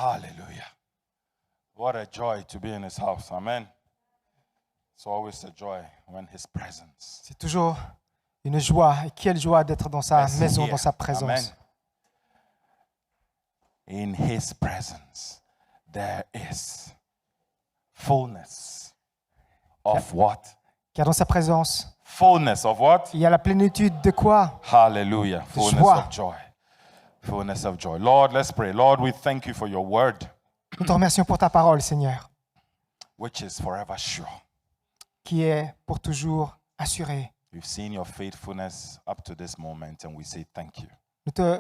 Hallelujah. What a joy to be in his house. Amen. It's always a joy when his presence. C'est toujours une joie. Et quelle joie d'être dans sa is maison, here. dans sa Amen. présence. In his presence, there is fullness of what? Car dans sa présence, Fullness of what? il y a la plénitude de quoi? Hallelujah. Fullness joie. of joy. Fullness of joy. Lord, let's pray. Lord, we thank you for your word, Nous te remercions pour ta parole, Seigneur, which is forever sure. qui est pour toujours assurée. We've seen your faithfulness up to this moment, and we say thank you.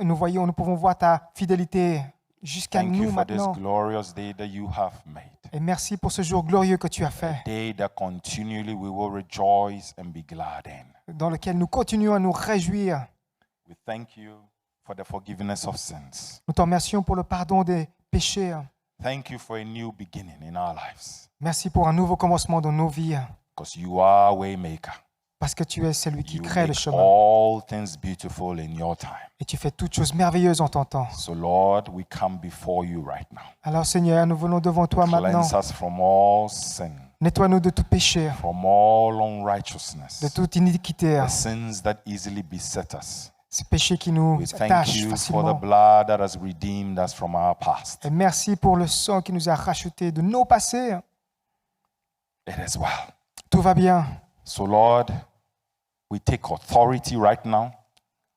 Nous pouvons voir ta fidélité jusqu'à Thank you nous for this maintenant. glorious day that you have made. Et merci pour ce jour glorieux que tu as fait, Day that continually we will rejoice and be glad in. dans lequel nous continuons à nous réjouir. We thank you for the forgiveness of sins. Nous te remercions pour le pardon des péchés. Thank you for a new beginning in our lives, Merci pour un nouveau commencement dans nos vies, because you are a way maker. parce que tu es celui qui You crée le make chemin. all things beautiful in your time. Et tu fais toutes choses merveilleuses en ton temps. So Lord, we come before you right now. Alors Seigneur, nous venons devant toi maintenant. Cleanse us from all sin, Nettoie-nous de tout péché, from all unrighteousness, de toute iniquité, the sins that easily beset us. ces péchés qui nous We thank attachent you for the facilement. blood that has redeemed us from our past. Et merci pour le sang qui nous a rachetés de nos passés. It is well. Tout va bien. So Lord, we take authority right now,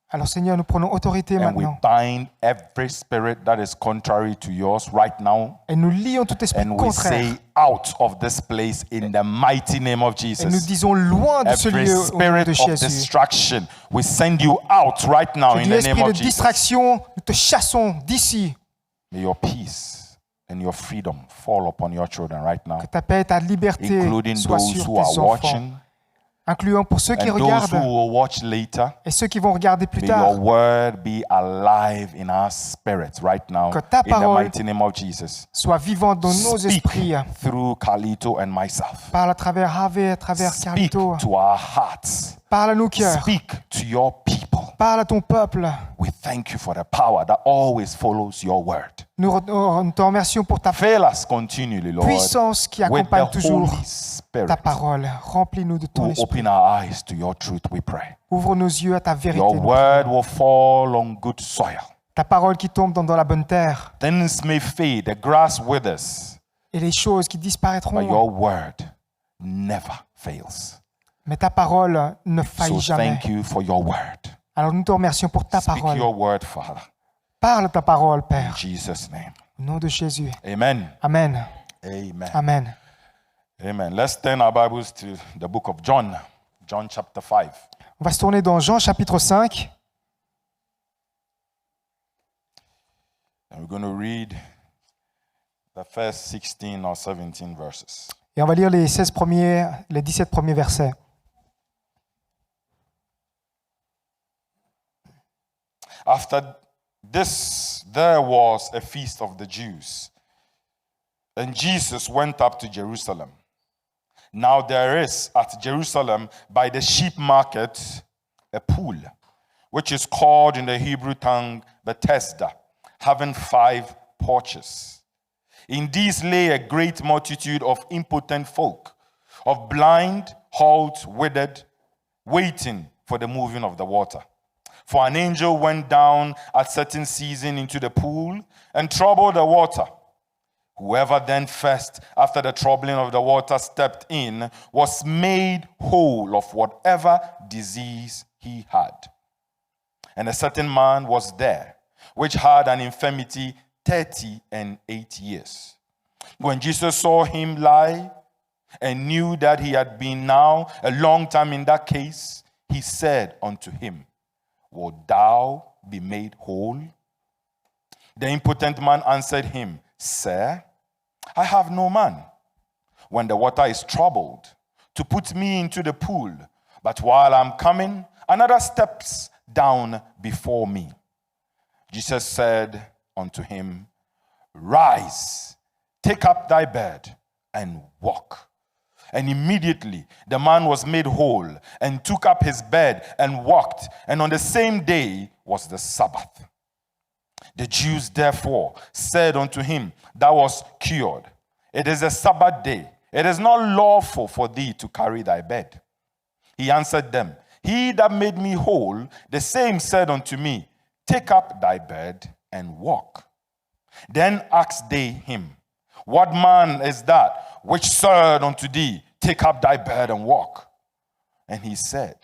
Alors Seigneur, nous prenons autorité and we maintenant. bind every spirit that is contrary to yours right now, Et nous lions tout esprit and we contraire. say out of this place in the mighty name of Et nous Jesus. disons loin de ce Every lieu au nom spirit de of Jésus. distraction, we send you out right now in Du the name esprit de of Jesus. distraction, nous te chassons d'ici. May your peace and your freedom fall upon your children right now, Que ta paix et ta liberté including soient those sur who tes are enfants. watching Incluant pour ceux qui and those who regardent will watch later. et ceux qui vont regarder plus May tard. your word be alive in our spirits right now Que ta in the parole mighty name of Jesus. Soit vivante dans nos Speak esprits. through Carlito and myself. Parle à travers Harvey, à travers Speak Carlito. to our hearts. Parle à nos cœurs. Speak to your people. Parle à ton peuple. We thank you for the power that always follows your word. Nous te remercions pour ta Fill us continually, Lord, puissance qui with accompagne the toujours Holy Spirit. ta parole. Remplis-nous de ton Who esprit. open our eyes to your truth, we pray. Ouvre nos yeux à ta vérité. Your word will fall on good soil. Ta parole qui tombe dans la bonne terre. Things may fade, the grass withers, Et les choses qui but disparaîtront. your word never fails. Mais ta parole ne faillit So jamais. thank you for your word. Alors nous te remercions pour ta Speak parole. your word, Father. Parle ta parole, In Père. Jesus' name. Au nom de Jésus. Amen. Amen. Amen. Amen. Amen. Let's turn our Bibles to the book of John, John chapter 5. On va se tourner dans Jean chapitre 5. And we're going to read the first 16 or 17 verses. Et on va lire les 17 premiers versets. After this, there was a feast of the Jews, and Jesus went up to Jerusalem. Now there is at Jerusalem by the sheep market a pool, which is called in the Hebrew tongue Bethesda, having 5 porches. In these lay a great multitude of impotent folk, of blind, halt, withered, waiting for the moving of the water. For an angel went down at certain season into the pool and troubled the water. Whoever then first, after the troubling of the water, stepped in, was made whole of whatever disease he had. And a certain man was there, which had an infirmity 38 years. When Jesus saw him lie, and knew that he had been now a long time in that case, he said unto him, Wilt thou be made whole? The impotent man answered him, Sir, I have no man, when the water is troubled, to put me into the pool. But while I'm coming, another steps down before me. Jesus said unto him, Rise, take up thy bed, and walk. And immediately the man was made whole, and took up his bed and walked. And on the same day was the Sabbath. The Jews therefore said unto him that was cured, It is a Sabbath day. It is not lawful for thee to carry thy bed. He answered them, He that made me whole, the same said unto me, Take up thy bed and walk. Then asked they him, What man is that which said unto thee, Take up thy bed and walk? And he said,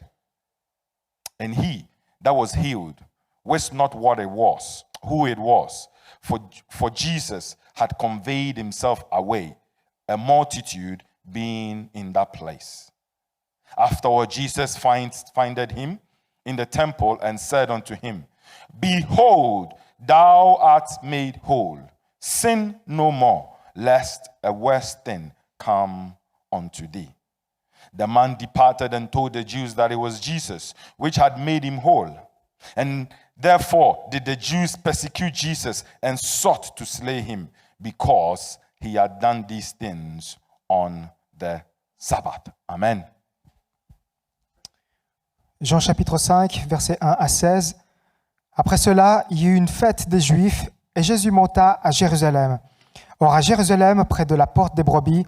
and he that was healed wist not what it was, who it was, for Jesus had conveyed himself away, a multitude being in that place. Afterward, Jesus findeth him in the temple and said unto him, Behold, thou art made whole. Sin no more, lest a worse thing come unto thee. The man departed and told the Jews that it was Jesus which had made him whole. And therefore did the Jews persecute Jesus and sought to slay him, because he had done these things on the Sabbath. Amen. Jean chapitre 5, versets 1 à 16. Après cela, il y eut une fête des Juifs et Jésus monta à Jérusalem. Or, à Jérusalem, près de la porte des brebis,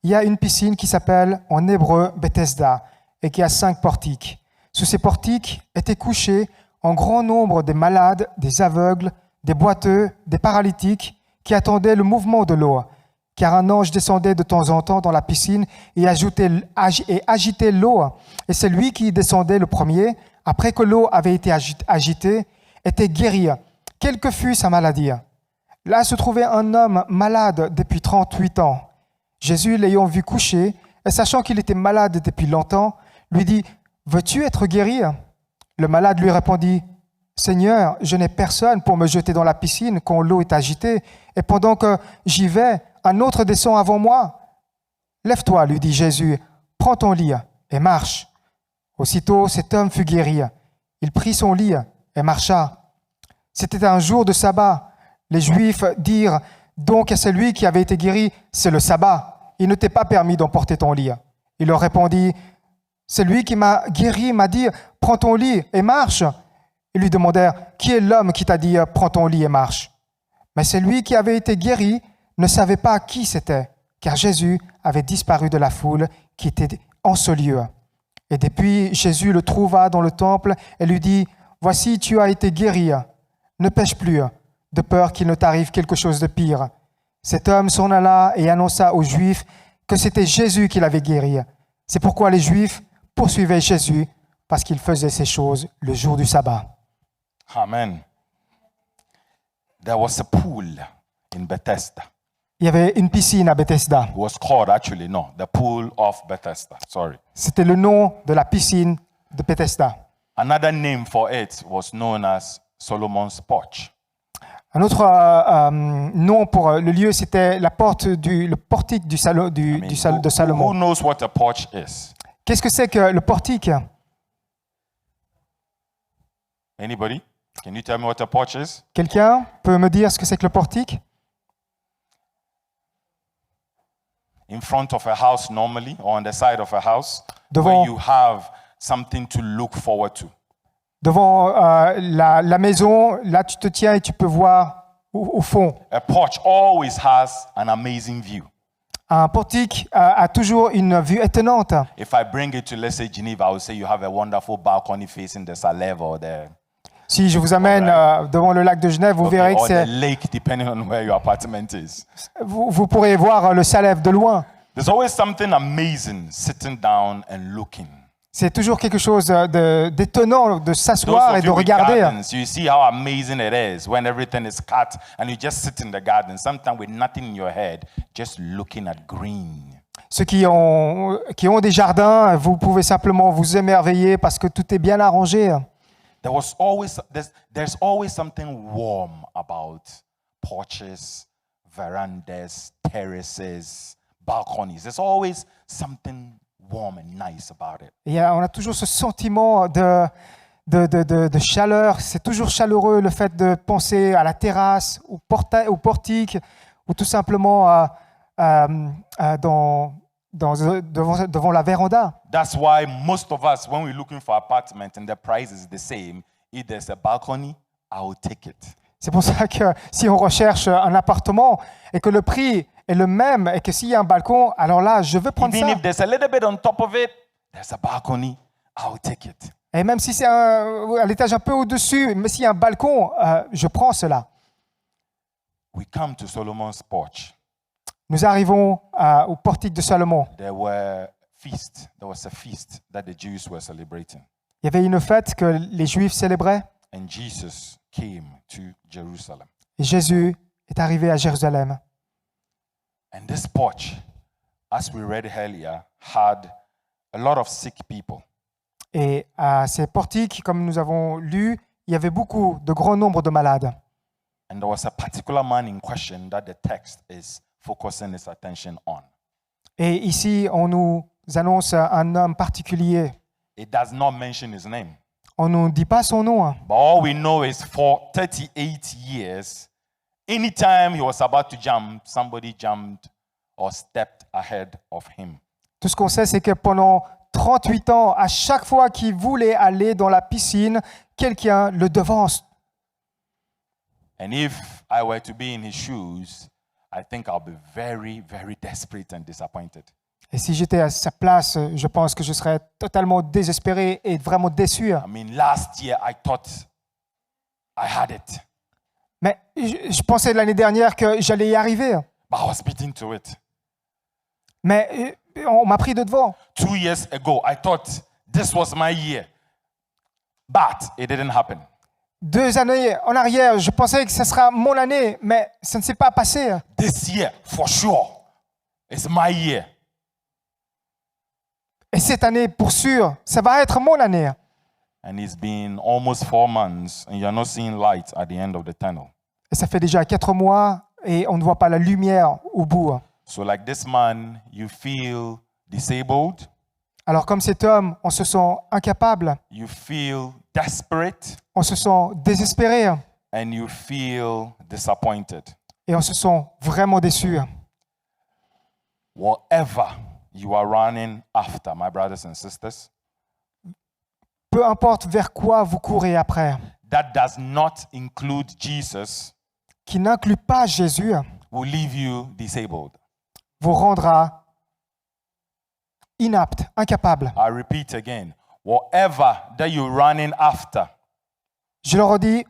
il y a une piscine qui s'appelle en hébreu Bethesda et qui a 5 portiques. Sous ces portiques étaient couchés en grand nombre des malades, des aveugles, des boiteux, des paralytiques qui attendaient le mouvement de l'eau. Car un ange descendait de temps en temps dans la piscine et agitait l'eau. Et celui qui descendait le premier, après que l'eau avait été agitée, était guéri, quelle que fût sa maladie. Là se trouvait un homme malade depuis 38 ans. Jésus, l'ayant vu coucher, et sachant qu'il était malade depuis longtemps, lui dit, « Veux-tu être guéri ?» Le malade lui répondit, « Seigneur, je n'ai personne pour me jeter dans la piscine quand l'eau est agitée, et pendant que j'y vais, un autre descend avant moi. »« Lève-toi, lui dit Jésus, prends ton lit et marche. » Aussitôt, cet homme fut guéri. Il prit son lit et marcha. C'était un jour de sabbat. Les Juifs dirent donc à celui qui avait été guéri, « C'est le sabbat. Il ne t'est pas permis d'emporter ton lit. » Il leur répondit, « Celui qui m'a guéri m'a dit, « Prends ton lit et marche. » Ils lui demandèrent, « Qui est l'homme qui t'a dit, « Prends ton lit et marche » ?» Mais celui qui avait été guéri ne savait pas qui c'était, car Jésus avait disparu de la foule qui était en ce lieu. Et depuis, Jésus le trouva dans le temple et lui dit, « Voici, tu as été guéri. Ne pêche plus, de peur qu'il ne t'arrive quelque chose de pire. » Cet homme s'en alla et annonça aux Juifs que c'était Jésus qui l'avait guéri. C'est pourquoi les Juifs poursuivaient Jésus, parce qu'il faisait ces choses le jour du sabbat. Amen. There was a pool in Bethesda. Il y avait une piscine à Bethesda. It was called actually, no, the pool of Bethesda. Sorry. C'était le nom de la piscine de Bethesda. Another name for it was known as Solomon's Porch. Un autre nom pour le lieu, c'était le portique de Who Salomon. knows what a porch is? Qu'est-ce que c'est que le portique? Anybody? Can you tell me what a porch is? Quelqu'un peut me dire ce que c'est que le portique? In front of a house normally, or on the side of a house, Devant- where you have something to look forward to. Devant la maison, là tu te tiens et tu peux voir au fond. A porch always has an amazing view. Un portique a toujours une vue étonnante. If I bring it to, let's say, Geneva, I would say you have a wonderful balcony facing the Salève or the, Si je vous amène devant le lac de Genève, vous verrez que or the c'est, lake, depending on where your apartment is. vous pourrez voir le Salève de loin. There's always something amazing sitting down and looking. C'est toujours quelque chose d'étonnant de Those s'asseoir et of de you with regarder. gardens, you see how amazing it is when everything is cut and you just sit in the garden, sometimes with nothing in your head, just looking at green. Ceux qui ont des jardins, vous pouvez simplement vous émerveiller parce que tout est bien arrangé. There's always something warm about porches, verandas, terraces, balconies. There's always something warm and nice about it. Et on a toujours ce sentiment de chaleur. C'est toujours chaleureux le fait de penser à la terrasse, au portique, ou tout simplement devant la véranda. That's why most of us, when we're looking for apartment and the price is the same, if there's a balcony, I will take it. C'est pour ça que si on recherche un appartement et que le prix est le même et que s'il y a un balcon, alors là, je veux prendre Even ça. if there's a little bit on top of it, there's a balcony, I'll take it. Et même si c'est à l'étage un peu au-dessus, mais s'il y a un balcon, je prends cela. We come to Solomon's porch. Nous arrivons au portique de Salomon. There was a feast that the Jews were celebrating. Il y avait une fête que les Juifs célébraient And Jesus came to Jerusalem. et Jésus est arrivé à Jérusalem. And this porch, as we read earlier, had a lot of sick people. Et à ces portiques, comme nous avons lu, il y avait beaucoup de grands nombres de malades. And there was a particular man in question that the text is focusing its attention on. Et ici, on nous annonce un homme particulier. It does not mention his name. On ne nous dit pas son nom. But all we know is for 38 years, anytime he was about to jump, somebody jumped or stepped ahead of him. Tout ce qu'on sait, c'est que pendant 38 ans, à chaque fois qu'il voulait aller dans la piscine, quelqu'un le devance. And if I were to be in his shoes, I think I'll be very, very desperate and disappointed. Et si j'étais à sa place, je pense que je serais totalement désespéré et vraiment déçu. I mean, last year I thought I had it, Mais je pensais l'année dernière que j'allais y arriver. but I was beaten to it. Mais on m'a pris de devant. 2 years ago, I thought this was my year, but it didn't happen. 2 années en arrière, je pensais que ce sera mon année, mais ça ne s'est pas passé. This year, for sure, is my year. Et cette année, pour sûr, ça va être mon année. And it's been almost 4 months, and you're not seeing light at the end of the tunnel. Et ça fait déjà 4 mois et on ne voit pas la lumière au bout. So, like this man, you feel disabled, Alors comme cet homme, on se sent incapable, you feel desperate, on se sent désespéré and you feel disappointed. et on se sent vraiment déçu. Whatever you are running after, my brothers and sisters, Peu importe vers quoi vous courez après, that does not include Jesus, qui n'inclut pas Jésus, will leave you disabled. vous rendra inapte, incapable. I repeat again, whatever that you're running after, Je le redis,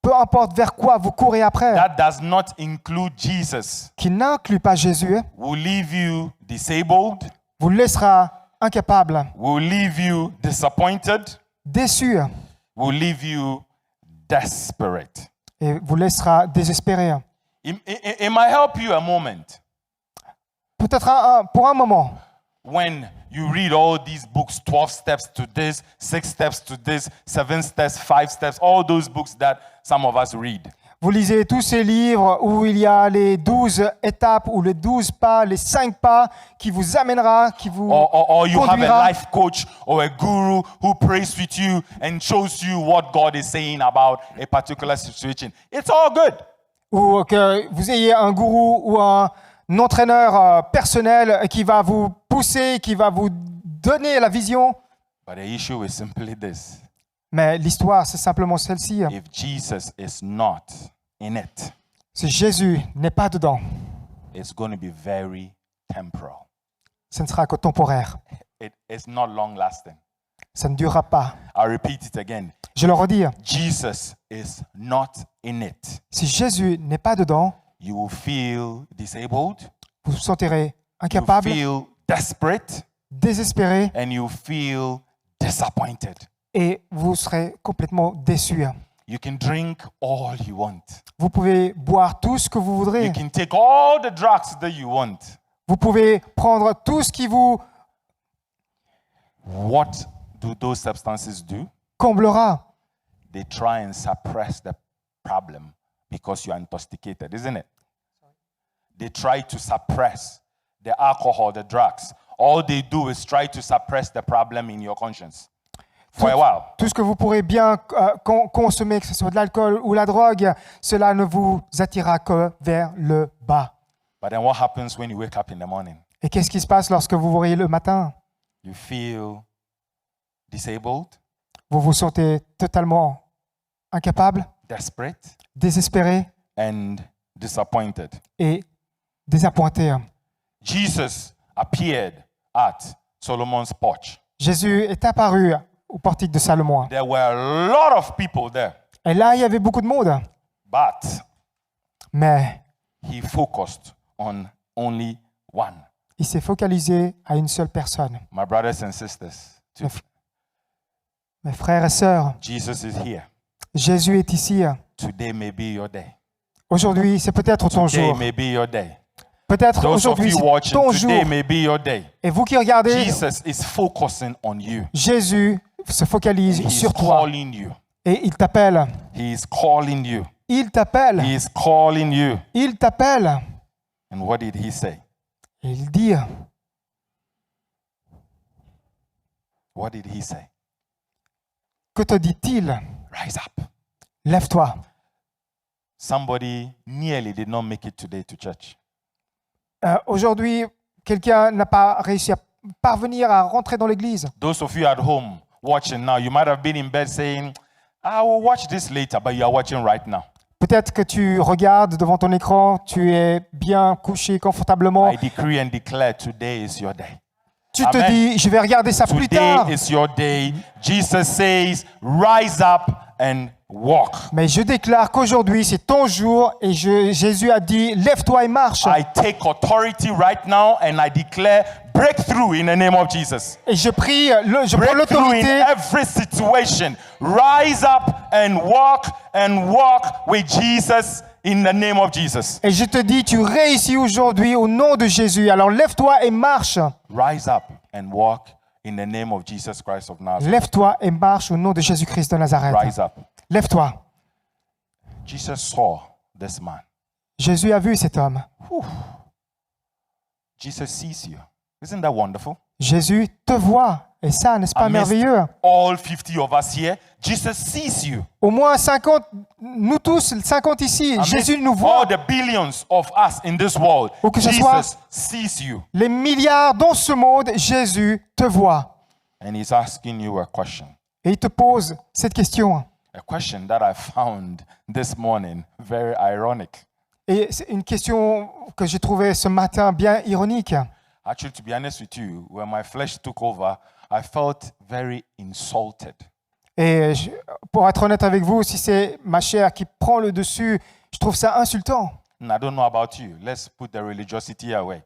peu importe vers quoi vous courez après, that does not include Jesus, qui n'inclut pas Jésus, will leave you disabled, vous laissera incapable, will leave you disappointed, déçu will leave you desperate. et vous laissera désespéré. It might help you a moment Peut-être pour un moment. when you read all these books, 12 steps to this, 6 steps to this, 7 steps, 5 steps, all those books that some of us read. Vous lisez tous ces livres où il y a les 12 étapes ou les 12 pas, les 5 pas qui vous amènera, qui vous Or you have a conduira. life coach or a guru who prays with you and shows you what God is saying about a particular situation. It's all good. Ou que vous ayez un gourou ou un entraîneur personnel qui va vous pousser, qui va vous donner la vision. But the issue is simply this. Mais l'histoire, c'est simplement celle-ci. If Jesus is not in it, Si Jésus n'est pas dedans, it's going to be very temporal. ce ne sera que temporaire. It's not long lasting. Ça ne durera pas. I repeat it again. Je le redis, Jesus is not in it. si Jésus n'est pas dedans, You will feel disabled, vous vous sentirez you incapable, feel desperate, désespéré and you feel disappointed. et vous serez complètement déçu. You can drink all you want. Vous pouvez boire tout ce que vous voudrez. You can take all the drugs that you want. Vous pouvez prendre tout ce qui vous What do those substances do? comblera. They try and suppress the problem because you are intoxicated, isn't it? They try to suppress the alcohol, the drugs. All they do is try to suppress the problem in your conscience for a while. Tout ce que vous pourrez bien consommer, que ce soit de l'alcool ou la drogue, cela ne vous attirera que vers le bas. But then what happens when you wake up in the morning? Et qu'est-ce qui se passe lorsque vous vous réveillez le matin? You feel disabled, Vous vous sentez totalement incapable, desperate, désespéré and disappointed. et désappointé. Jesus appeared at Solomon's porch. Jésus est apparu au portique de Salomon. There were a lot of people there, Et là, il y avait beaucoup de monde. but Mais he focused on only one. il s'est focalisé à une seule personne. My brothers and sisters, Mes frères et sœurs, Jesus is here. Jésus est ici. Today may be your day. Aujourd'hui, c'est peut-être ton Today jour. may be your day. Peut-être Those of aujourd'hui, you c'est watching, ton today jour. may be your day. Et vous qui regardez, Jesus is focusing on you. Jésus se focalise He is sur toi. calling you. Et il t'appelle. He is calling you. Il t'appelle. He is calling you. Il t'appelle. And what did he say? Et il dit, What did he say? que te dit-il? Rise up. Lève-toi. Somebody nearly did not make it today to church. Aujourd'hui, quelqu'un n'a pas réussi à parvenir à rentrer dans l'église. Those of you at home watching now, you might have been in bed saying, I will watch this later, but you are watching right now. Peut-être que tu regardes devant ton écran, tu es bien couché confortablement. I decree and declare today is your day. Tu te Amen. dis, je vais regarder ça plus tard. Today is your day. Jesus says, rise up and walk. Mais je déclare qu'aujourd'hui, c'est ton jour et Jésus a dit, lève-toi et marche. I take authority right now and I declare breakthrough in the name of Jesus. Et je prie, je prends Breakthrough in l'autorité every situation. Rise up and walk with Jesus in the name of Jesus. et je te dis, tu réussis aujourd'hui au nom de Jésus. Alors lève-toi et marche. Rise up and walk in the name of Jesus Christ of Nazareth. Lève-toi et marche au nom de Jésus-Christ de Nazareth. Rise up. Lève-toi. Jesus saw this man. Jésus a vu cet homme. Jesus sees you. Isn't that wonderful? Jésus te voit. Et ça, n'est-ce pas Amidst merveilleux? all 50 of us here, Jesus sees you. Au moins 50, nous tous, 50 ici, Amidst Jésus nous voit. all the billions of us in this world, Ou que ce Jesus soit- sees you. Les milliards dans ce monde, Jésus te voit. And he's asking you a question. Et il te pose cette question. A question that I found this morning very ironic. Et c'est une question que j'ai trouvée ce matin bien ironique. Actually, to be honest with you, when my flesh took over, I felt very insulted. Et pour être honnête avec vous, si c'est ma chair qui prend le dessus, je trouve ça insultant. And I don't know about you. Let's put the religiosity away.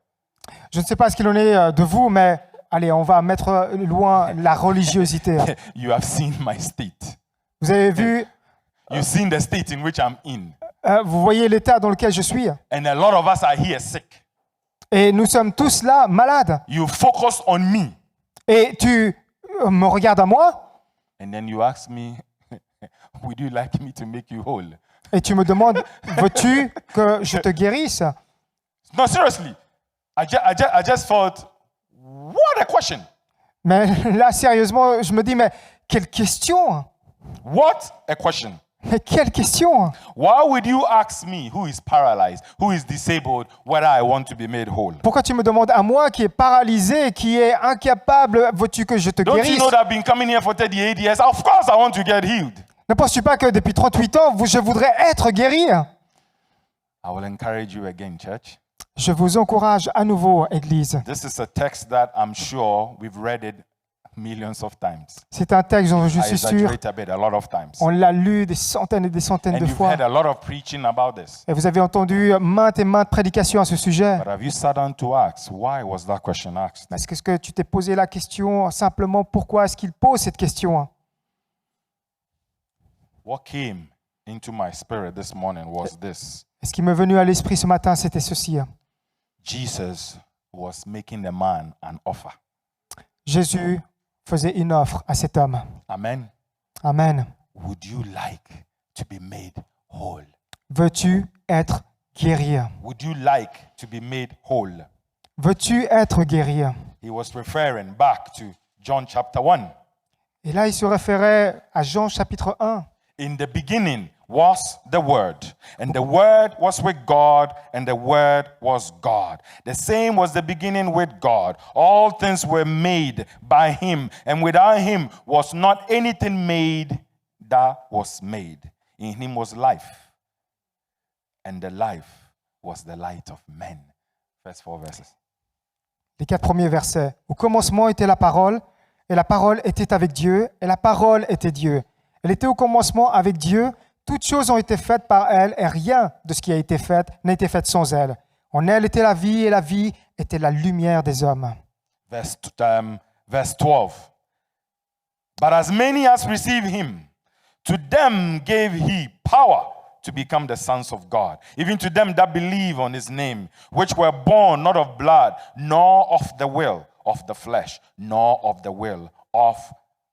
Je ne sais pas ce qu'il en est de vous, mais allez, on va mettre loin la religiosité. You have seen my state. Vous avez vu, You've seen the state in which I'm in. vous voyez l'état dans lequel je suis. And a lot of us are here sick. Et nous sommes tous là, malades. You focus on me. Et tu me regardes à moi And then you ask me, would you like me to make you whole? et tu me demandes, veux-tu que je te guérisse? No, seriously. I just thought, what a question. Mais là, sérieusement, je me dis, mais quelle question? What a question. Mais quelle question? Why would you ask me, who is paralyzed, who is disabled, whether I want to be made whole? Pourquoi tu me demandes à moi qui est paralysé, qui est incapable, veux-tu que je te Don't you guérisse? know that I've been coming here for 38 years? Of course I want to get healed. Ne penses-tu pas que depuis 38 ans, je voudrais être guéri? I will encourage you again, church. Je vous encourage à nouveau, Église. This is a text that I'm sure we've read it millions of times. C'est un texte dont je I suis sûr, exaggerate a bit, a lot of times. on l'a lu des centaines et des centaines And de you've fois. heard a lot of preaching about this. Et vous avez entendu maintes et maintes prédications à ce sujet. But have you sat down to ask, why was that question asked? Est-ce que tu t'es posé la question simplement pourquoi est-ce qu'il pose cette question? What came into my spirit this morning was this. Et ce qui m'est venu à l'esprit ce matin, c'était ceci. Jesus was making the man an offer. Jésus faisait une offre à cet homme. Amen. Amen. Would you like to be made whole? Veux-tu être guéri? Would you like to be made whole? Veux-tu être guéri? He was referring back to John chapter 1. Et là, il se référait à Jean chapitre 1. In the beginning was the Word, and the Word was with God, and the Word was God. The same was the beginning with God. All things were made by Him, and without Him was not anything made that was made. In him was life, and the life was the light of men. First 4 verses. Les 4 premiers versets. Au commencement était la parole, et la parole était avec Dieu, et la parole était Dieu. Elle était au commencement avec Dieu. Toutes choses ont été faites par elle, et rien de ce qui a été fait n'a été fait sans elle. En elle était la vie, et la vie était la lumière des hommes. Verse 12. But as many as received him, to them gave he power to become the sons of God, even to them that believe on his name, which were born not of blood, nor of the will of the flesh, nor of the will of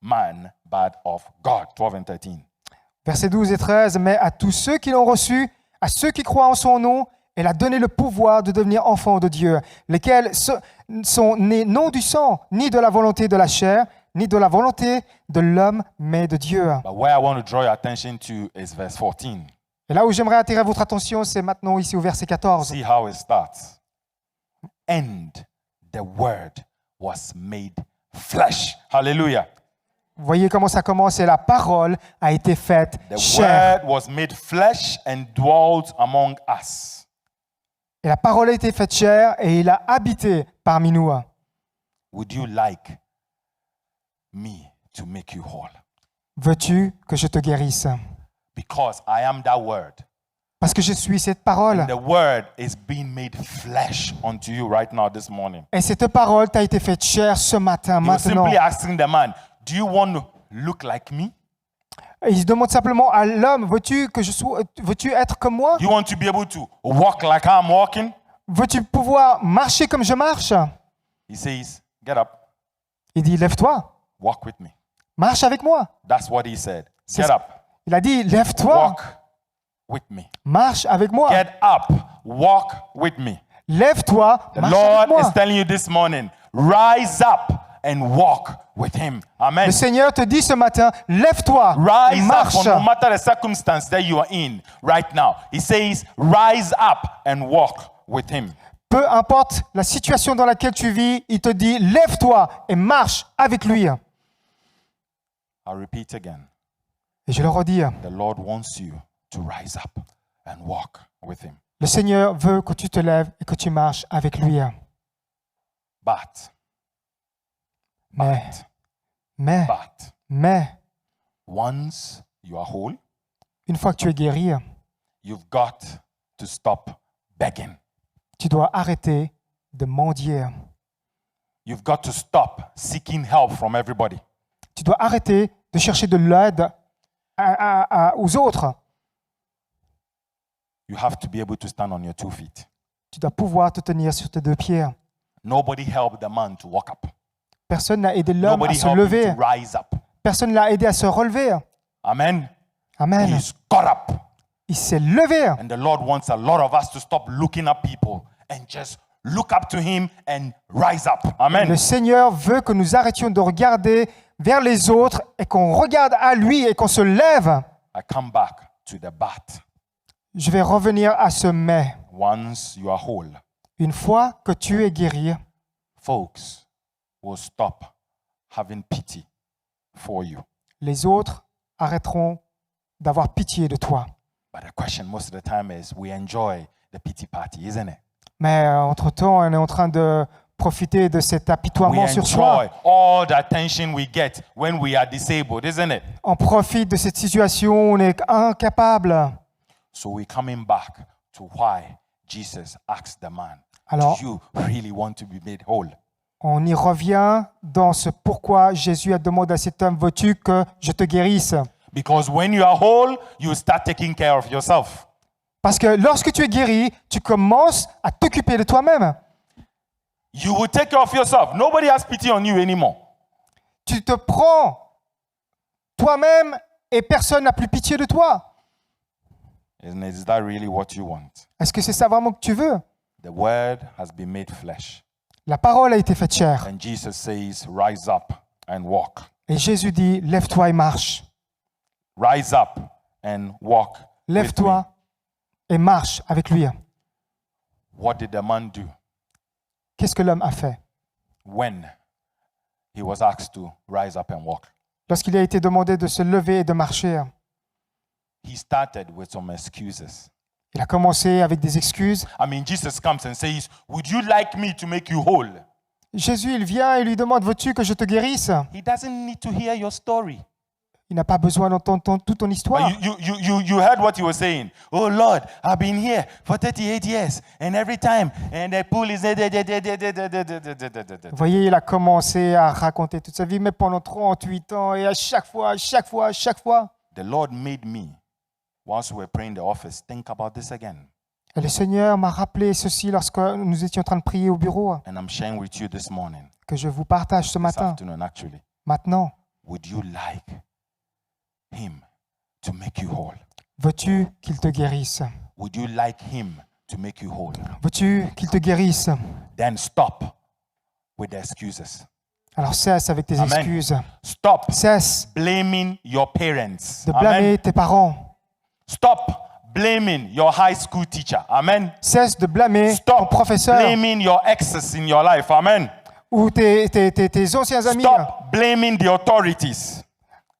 man, but of God. 12 and 13. Versets 12 et 13. Mais à tous ceux qui l'ont reçu, à ceux qui croient en son nom, elle a donné le pouvoir de devenir enfants de Dieu, lesquels sont nés non du sang, ni de la volonté de la chair, ni de la volonté de l'homme, mais de Dieu. But where I want to draw your attention to is verse 14. Et là où j'aimerais attirer votre attention, c'est maintenant ici au verset 14. See how it starts. And the word was made flesh. Hallelujah. Vous voyez comment ça commence, et la parole a été faite The chair. word was made flesh and dwelt among us. Et la parole a été faite chair, et il a habité parmi nous. Would you like me to make you whole? Veux-tu que je te guérisse? Because I am that word. Parce que je suis cette parole. And the word is being made flesh unto you right now this morning. Et cette parole t'a été faite chair ce matin, He was maintenant. simply asking the man, do you want to look like me? Et il demande simplement à l'homme, veux-tu être comme moi? Do you want to be able to walk like I'm walking? Veux-tu pouvoir marcher comme je marche? He says, get up, Il dit, lève-toi, walk with me. marche avec moi. That's what he said. C'est Get ça. up, Il a dit, lève-toi, walk with me. marche avec moi. Get up, walk with me. Lève-toi, The marche avec Lord is moi. telling you this morning, rise up and walk with him. Amen. Le Seigneur te dit ce matin, lève-toi, et Rise up marche. no matter the circumstance that you are in right now. He says, rise up and walk with him. Peu importe la situation dans laquelle tu vis, il te dit, lève-toi et marche avec lui. Et I'll repeat again. je le redis, The Lord wants you to rise up and walk with him. le Seigneur veut que tu te lèves et que tu marches avec lui. But, Mais, once you are whole, une fois que tu es guéri, you've got to stop begging. tu dois arrêter de mendier. You've got to stop seeking help from everybody. Tu dois arrêter de chercher de l'aide aux autres. You have to be able to stand on your 2 feet. Tu dois pouvoir te tenir sur tes 2 pieds. Nobody helped the man to walk up. Personne n'a aidé l'homme à Nobody se helped lever. him to rise up. Personne ne l'a aidé à se relever. Amen. Amen. He's got up. Il s'est levé. And the Lord wants a lot of us to stop looking at people and just look up to him and rise up. Amen. Le Seigneur veut que nous arrêtions de regarder vers les autres et qu'on regarde à lui et qu'on se lève. I come back to the but. Je vais revenir à ce mais. Once you are whole, Une fois que tu es guéri, folks will stop having pity for you. les autres arrêteront d'avoir pitié de toi. But the question most of the time is we enjoy the pity party, isn't it? Mais entre-temps, on est en train de profiter de cet We apitoiement sur soi. enjoy all the attention we get when we are disabled, isn't it? On profite de cette situation, on est incapable. So we're coming back to why Jesus asked the man, Alors- do you really want to be made whole? On y revient dans ce pourquoi Jésus a demandé à cet homme, veux-tu que je te guérisse? Because when you are whole, you start taking care of yourself. Parce que lorsque tu es guéri, tu commences à t'occuper de toi-même. You will take care of yourself. Nobody has pity on you anymore. Tu te prends toi-même et personne n'a plus pitié de toi. Isn't it? Is that really what you want? Est-ce que c'est ça vraiment que tu veux? The word has been made flesh. La parole a été faite chair. And Jesus says, rise up and walk. Et Jésus dit, lève-toi et marche. Rise up and walk. with me. Lève-toi et marche avec lui. What did the man do Qu'est-ce que l'homme a fait? when he was asked to rise up and walk? Lorsqu'il a été demandé de se lever et de marcher, he started with some excuses. Il a commencé avec des excuses. I mean, Jesus comes and says, would you like me to make you whole? Jésus, il vient et lui demande, veux-tu que je te guérisse? He doesn't need to hear your story. Il n'a pas besoin d'entendre toute ton histoire. But you heard what he was saying. Oh Lord, I've been here for 38 years, and every time, and the pool is... Vous voyez, il a commencé à raconter toute sa vie, mais pendant 38 ans, et à chaque fois, The Lord made me, whilst we were praying in the office, think about this again. et le Seigneur m'a rappelé ceci lorsque nous étions en train de prier au bureau, And I'm sharing with you this morning, que je vous partage ce this matin. afternoon actually. Maintenant, Would you like him to make you whole? veux-tu qu'il te guérisse? Would you like him to make you whole? Veux-tu qu'il te guérisse? Then stop with the excuses. Alors cesse avec tes Amen. excuses. Stop Cesse blaming your parents. de Amen. blâmer tes parents. Stop blaming your high school teacher. Amen. Cesse de blâmer ton Stop professeur blaming your exes in your life. Amen. ou tes anciens amis. Stop blaming the authorities.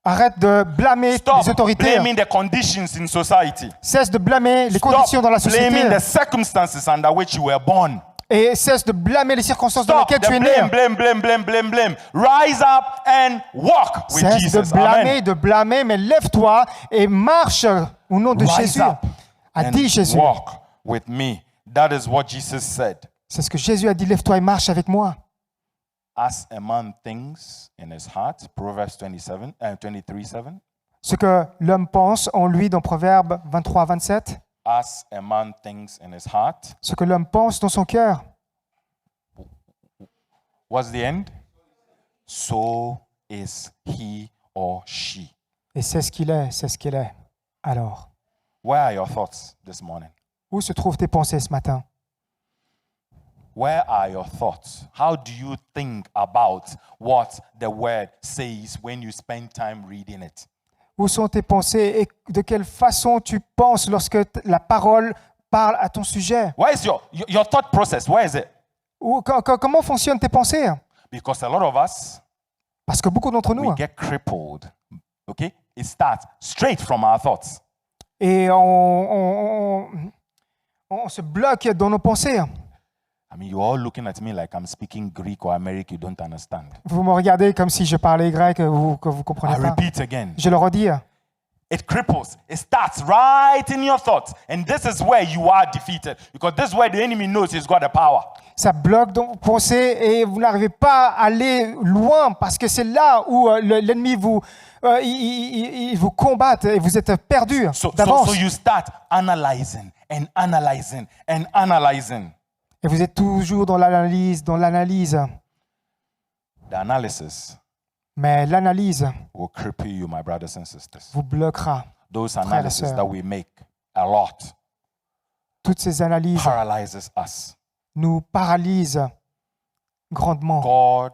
Arrête de blâmer Stop les autorités. blaming the conditions in society. Cesse de blâmer les Stop conditions dans la blaming société. the circumstances under which you were born. Et cesse de blâmer les circonstances dans Stop lesquelles tu es the né. blame. Rise up and walk with Cesse de Jesus. blâmer, mais lève-toi et marche au nom de Rise Jésus. up A and dit Jésus. walk with me. That is what Jesus said. C'est ce que Jésus a dit, lève-toi et marche avec moi. As a man thinks in his heart, Proverbs 23:7. Ce que l'homme pense en lui dans Proverbe 23-27, As a man thinks in his heart, ce que l'homme pense dans son cœur, what's the end? So is he or she. et c'est ce qu'il est, c'est ce qu'il est. Alors, Where are your thoughts this morning? où se trouvent tes pensées ce matin? Where are your thoughts? How do you think about what the word says when you spend time reading it? Où sont tes pensées et de quelle façon tu penses lorsque la parole parle à ton sujet? Where is your thought process? Where is it? Comment fonctionnent tes pensées? Because a lot of us, Parce que beaucoup d'entre nous, we get crippled. Okay? It starts straight from our thoughts. et on se bloque dans nos pensées. I mean, you're all looking at me like I'm speaking Greek or American, you don't understand. Vous me regardez comme si je parlais grec, que vous comprenez I pas. repeat again. Je le redis. It cripples. It starts right in your thoughts. And this is where you are defeated. Because this is where the enemy knows he's got the power. Ça bloque dans vos pensées et vous n'arrivez pas à aller loin parce que c'est là où l'ennemi il vous combatte et vous êtes perdu d'avance. So you start analyzing and analyzing and analyzing. Et vous êtes toujours dans l'analyse, The analysis Mais l'analyse will cripple you, my brothers and sisters. vous bloquera. Those Frères et analyses sœurs. that we make a lot Toutes ces analyses paralyzes us. nous paralysent grandement. God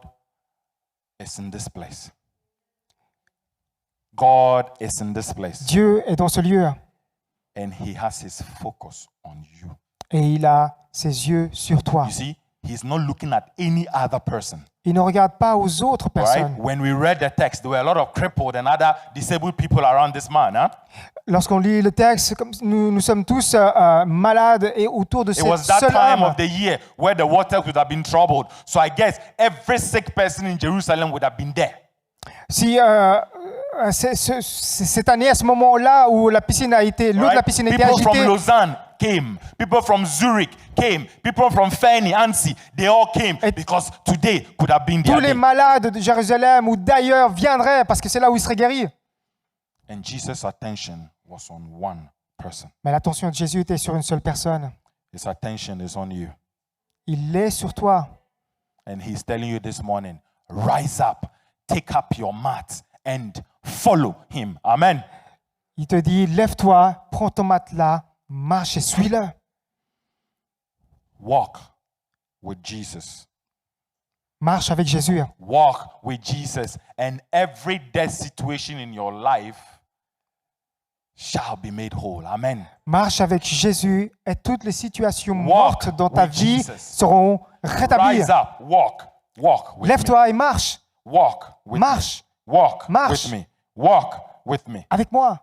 is in this place. God is in this place. Dieu est dans ce lieu And he has his focus on you. et il a ses yeux sur toi. You see, he's not looking at any other person. Il ne regarde pas aux autres All right? personnes. When we read the text, there were a lot of crippled and other disabled people around this man. Huh? Lorsqu'on lit le texte, comme nous sommes tous malades et autour de It ce was that seul time homme. of the year where the water would have been troubled. So I guess every sick person in Jerusalem would have been there. Si c'est cette année, à ce moment-là où la piscine a été, l'eau de la Right? piscine a été People from agitée, Lausanne came. People from Zurich came. People from Fernie, Annecy, they all came Et because today could have been tous their les day. malades de Jérusalem ou d'ailleurs viendraient parce que c'est là où ils seraient guéris. And Jesus' attention was on one person. Mais l'attention de Jésus était sur une seule personne. His attention is on you. Il est sur toi. And he's telling you this morning, rise up, take up your mat and follow him. Amen. Il te dit, lève-toi, prends ton matelas, marche et suis-le. Walk with Jesus. Marche avec Jésus. Walk with Jesus. And every death situation in your life shall be made whole. Amen. Marche avec Jésus et toutes les situations Walk mortes dans ta with vie Jesus. seront rétablies. Rise up, walk with me. Lève-toi et marche. Walk with Marche. me. Walk Marche. with me. Walk with me. Avec moi.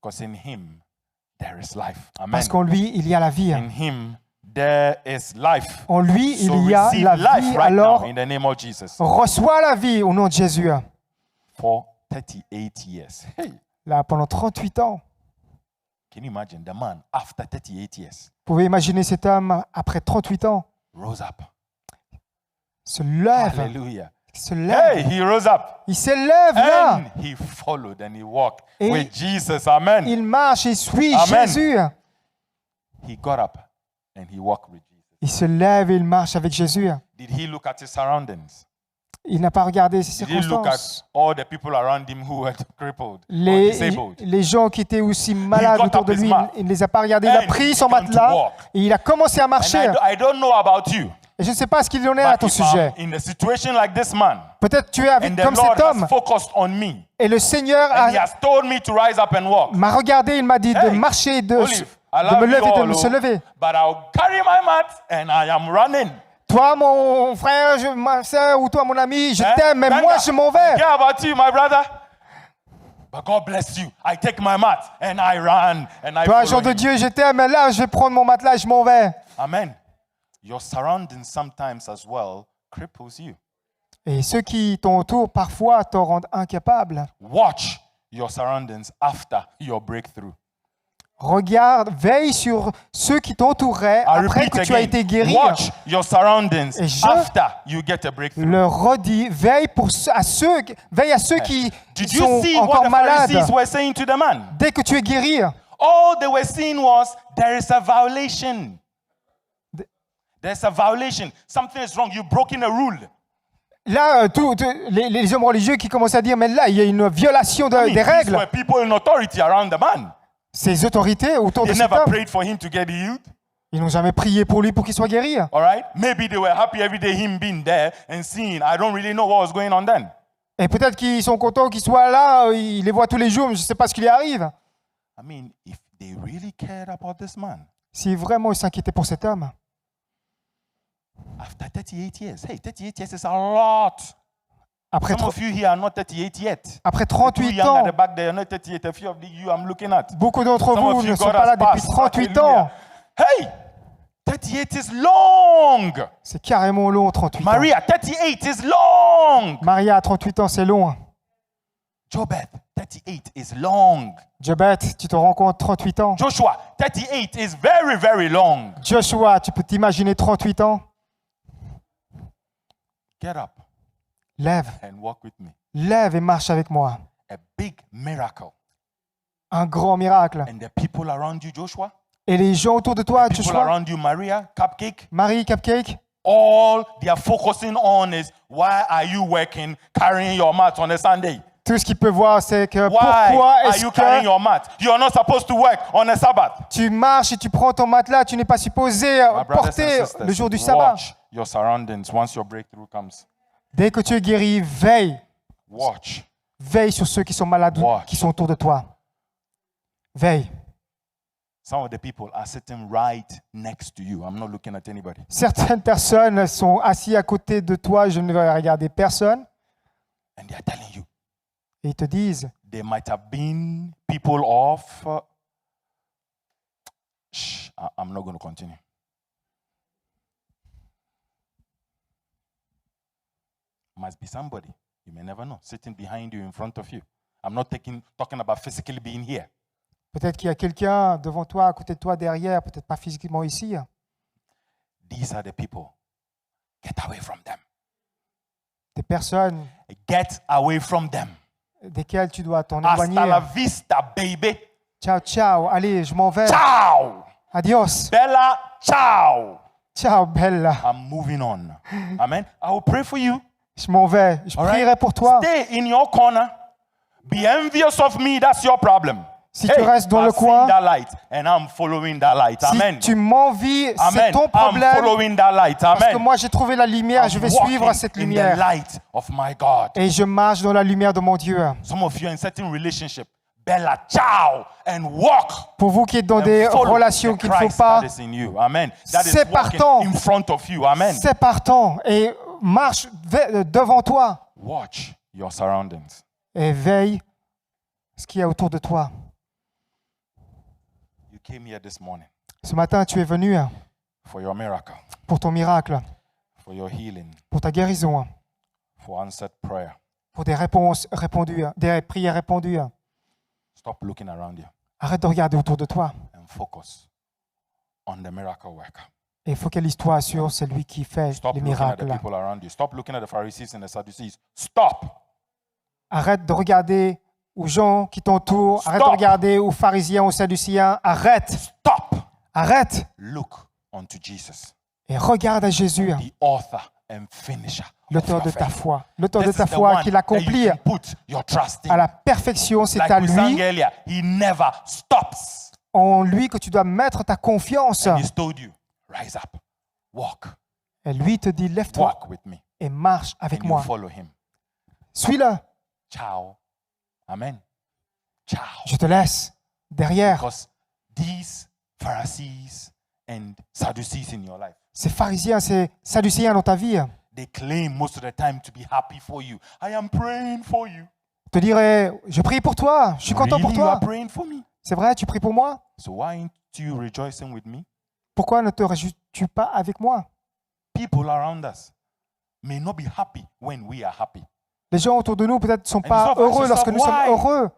Because in him, there is life. Amen. Parce qu'en lui, il y a la vie. In him, there is life. En lui, So il y a receive la life vie. right Alors, now in the name of Jesus. reçois la vie au nom de Jésus. For 38 years. Hey, Là, pendant 38 ans. can you imagine the man after 38 years Vous pouvez imaginer cet homme, après 38 ans, rose up? se lève. Hallelujah. Se lève. Hey, he rose up Il se lève là. and he followed and he walked Et with Jesus. Amen. Il marche et suit Amen. Jésus. He got up and he walked with Jesus. Il se lève et il marche avec Jésus. Did he look at his surroundings? Il n'a pas regardé ses Did he look at circonstances. all the people around him who were crippled or disabled? Les gens qui étaient aussi malades got autour up de his lui, mat. il ne les a pas regardés. Il a And pris he son began to matelas walk. et il a commencé à And marcher. I don't know about you, Et je ne sais pas ce qu'il en est à but ton if I'm sujet. in a situation like this man, Peut-être tu es and the comme Lord cet homme has focused on me, et le Seigneur and he has told me to rise up and walk. m'a regardé, il m'a dit de Hey, marcher, de Olive, I me love you lever, de all, se oh, lever. but I'll carry my mat and I am running. Toi, mon frère, ma soeur, ou toi, mon ami, je Eh? t'aime, mais Thank moi, God. je m'en I vais. care about you, my brother. But God bless you. I take my mat and I run and I Toi, follow Jean de him. Dieu, je t'aime, mais là, je vais prendre mon matelas et je m'en vais. Amen. Your surroundings sometimes as well cripples you. Et ceux qui t'entourent, parfois, te rendent incapable. Watch your surroundings after your breakthrough. Regarde, veille sur ceux qui t'entoureraient I après repeat que tu as été again. guéri. Watch your surroundings Et je after you get a breakthrough. Le redis, veille à ceux qui Did you sont see what encore the malades. Pharisees were saying to the man? Dès que tu es guéri, All they were saying was, there is a violation. There's a violation. Something is wrong. You've broken a rule. là, les hommes religieux qui commencent à dire, mais là, il y a une violation I mean, des these règles. were people in authority around the man. Ces autorités autour de They cet never homme, prayed for him to get healed. ils n'ont jamais prié pour lui pour qu'il soit guéri. All right? Maybe they were happy every day him being there and seeing. I don't really know what was going on then. Et peut-être qu'ils sont contents qu'il soit là, ils les voient tous les jours, mais je ne sais pas ce qui lui arrive. I mean, if they really cared about this man, Si vraiment ils s'inquiétaient pour cet homme, after 38 years, hey, 38 years is a lot. après, Some of you here are not 38 yet. après Too 38 young ans, at the back there, you're not 38. A few of you I'm looking at. beaucoup d'entre Some vous of you, ne sont God pas has là depuis passed. 38 Hallelujah. ans. Hey, 38 is long. C'est carrément long, 38 ans. Maria, 38 is long. Maria, à 38 ans, c'est long. Jobeth, 38 is long. Jobet, tu te rends compte, 38 ans. Joshua, 38 is very, very long. Joshua, tu peux t'imaginer 38 ans. Get up Lève, and walk with me. lève et marche avec moi. A big miracle. Un grand miracle. And the people around you, Joshua, Et les gens autour de toi, people Joshua, around you, Maria, Cupcake, Marie, Cupcake, all they are focusing on is why are you working, carrying your mat on a Sunday? tout ce qu'ils peuvent voir, c'est que Why pourquoi are est-ce you carrying que your mat? You are not supposed to work on a Sabbath. tu marches et tu prends ton matelas, tu n'es pas supposé My brothers and porter sisters, le jour du sabbat. watch your surroundings once your breakthrough comes. Dès que tu es guéri, veille. Watch. Veille sur ceux qui sont malades, Watch. qui sont autour de toi. Veille. Some of the people are sitting right next to you. I'm not looking at anybody. Certaines personnes sont assises à côté de toi, je ne vais regarder personne, And they are telling you, et ils te disent, they might have been people of. I'm not going to continue. Must be somebody. You may never know. Sitting behind you, in front of you. I'm not talking about physically being here. peut-être qu'il y a quelqu'un devant toi, à côté de toi, derrière, peut-être pas physiquement ici. These are the people. Get away from them. Des personnes Get away from them. desquelles tu dois t'en Hasta éloigner. la vista, baby. Ciao, ciao, allez, je m'en vais. Ciao. Adios. Bella, ciao. Ciao, bella. I'm moving on. Amen. I will pray for you. Je m'en vais. Je All right? prierai pour toi. Stay in your corner. Be envious of me. That's your problem. Si tu restes dans le I've seen coin, that light and I'm following that light. Amen. si tu m'envies, c'est Amen. ton I'm problème. following that light. Parce que Amen. moi, j'ai trouvé la lumière, I'm je vais walking suivre cette in the lumière. light of my God. Et je marche dans la lumière de mon Dieu. Some of you are in certain relationship. Bella, ciao, and walk. Pour vous qui êtes dans And des follow relations the qu'il ne faut Christ pas, that is in you. Amen. That is c'est walking partant. in front of you. Amen. c'est partant et marche devant toi Watch your surroundings. et veille ce qu'il y a autour de toi. came here this morning Ce matin, tu es venu for your miracle, pour ton miracle, for your healing, pour ta guérison, for answered prayer. pour des réponses répondues, des prières répondues. Stop looking around you Arrête de regarder autour de toi and focus on the miracle worker. et focalise-toi sur celui qui fait Stop les looking at the miracles. people around you. Stop looking at the Pharisees and the Sadducees. Stop. Arrête de regarder aux gens qui t'entourent. Arrête de Stop. regarder aux pharisiens, aux sadduciens. Arrête. Stop. Arrête. Look unto Jesus, Et regarde à Jésus, the author and finisher of l'auteur your de ta faith. foi. L'auteur de This ta is the foi one qui that l'accomplit you can put your trust in. à la perfection. C'est Like à we sang lui, earlier, he never stops. en lui que tu dois mettre ta confiance. And he's told you, rise up, walk, Et lui te dit, lève-toi walk with me, et marche avec and you moi. follow him. Suis-le. Ciao. Amen. Ciao. Je te laisse derrière. Because these Pharisees and Sadducees in your life, Ces pharisiens, ces sadducéens dans ta vie they claim most of the time to be happy for you. I am praying for you. te diraient, je prie pour toi, je suis content pour Really, you are toi. praying for me. C'est vrai, tu pries pour moi? So why aren't you rejoicing with me? Pourquoi ne te réjouis-tu pas avec moi? People around us may not be happy when we are happy. Les gens autour de nous peut-être ne sont pas yourself, ask heureux lorsque yourself, nous sommes why? heureux.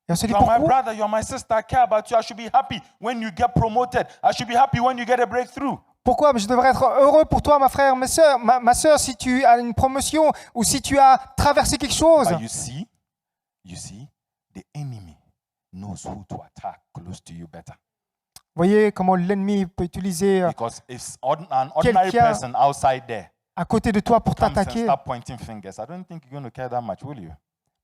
Et on se dit You are my pourquoi? brother, you are my sister, I care about you. I should be happy when you get promoted. I should be happy when you get a breakthrough. Pourquoi? Mais je devrais être heureux pour toi, ma frère, ma soeur, si tu as une promotion ou si tu as traversé quelque chose. But you see, the enemy knows who to attack close to you better. Voyez comment l'ennemi peut utiliser Because if an ordinary Quelqu'un person outside there à côté de toi pour comes and t'attaquer. start pointing fingers, I don't think you're going to care that much, will you?